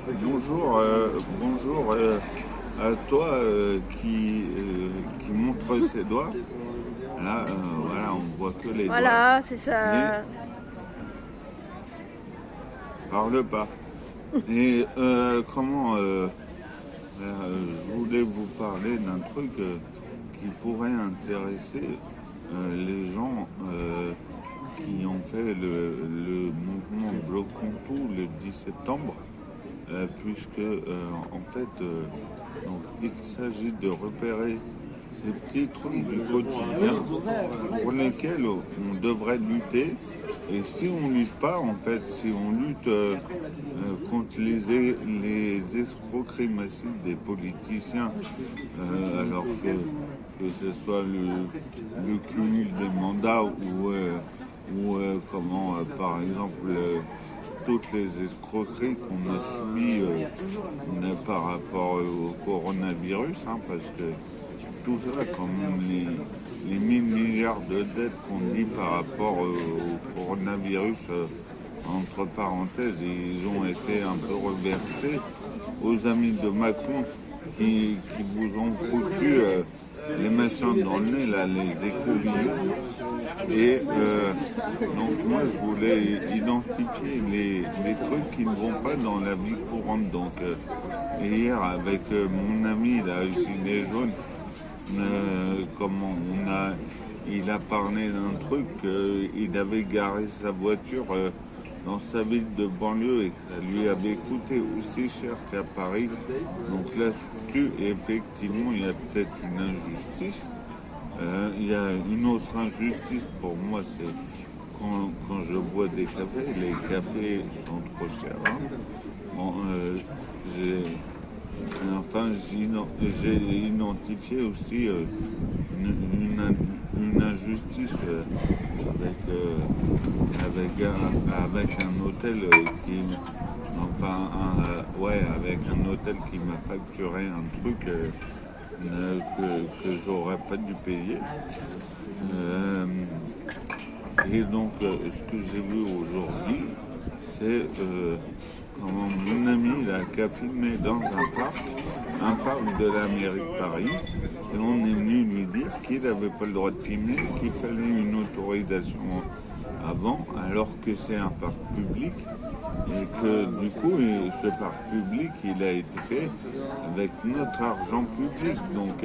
Bonjour à toi qui montre ses doigts. Là, voilà, on voit que les doigts. Voilà, c'est Et ça. parle pas. Et je voulais vous parler d'un truc qui pourrait intéresser les gens qui ont fait le mouvement Bloquons tout le 10 septembre. Puisque en fait, donc, il s'agit de repérer ces petits trucs du quotidien pour lesquels on devrait lutter. Et si on lutte pas, en fait, si on lutte contre les escroqueries massives des politiciens, alors que ce soit le cumul des mandats ou par exemple, toutes les escroqueries qu'on a subies par rapport au coronavirus, hein, parce que tout ça, quand même, les 1000 milliards de dettes qu'on dit par rapport au coronavirus, entre parenthèses, ils ont été un peu reversés aux amis de Macron qui vous ont foutu les machins dans le nez, là, les écoviers. Et donc moi je voulais identifier les trucs qui ne vont pas dans la vie courante. Donc hier avec mon ami là, Gilet Jaune, il a parlé d'un truc, il avait garé sa voiture dans sa ville de banlieue et que ça lui avait coûté aussi cher qu'à Paris. Donc là-dessus, effectivement, il y a peut-être une injustice. Il y a une autre injustice pour moi, c'est quand je bois des cafés, les cafés sont trop chers, hein. Bon, j'ai j'ai identifié aussi une injustice avec un hôtel avec un hôtel qui m'a facturé un truc que j'aurais pas dû payer. Euh, et donc, ce que j'ai vu aujourd'hui, c'est comment mon ami là, qui a filmé dans un parc de la mairie de Paris, et on est venu lui dire qu'il n'avait pas le droit de filmer, qu'il fallait une autorisation avant, alors que c'est un parc public, et que du coup, ce parc public, il a été fait avec notre argent public. Donc,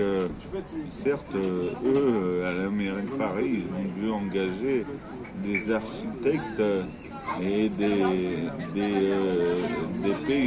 certes, eux, à la mairie de Paris, ils ont dû engager des architectes et des pays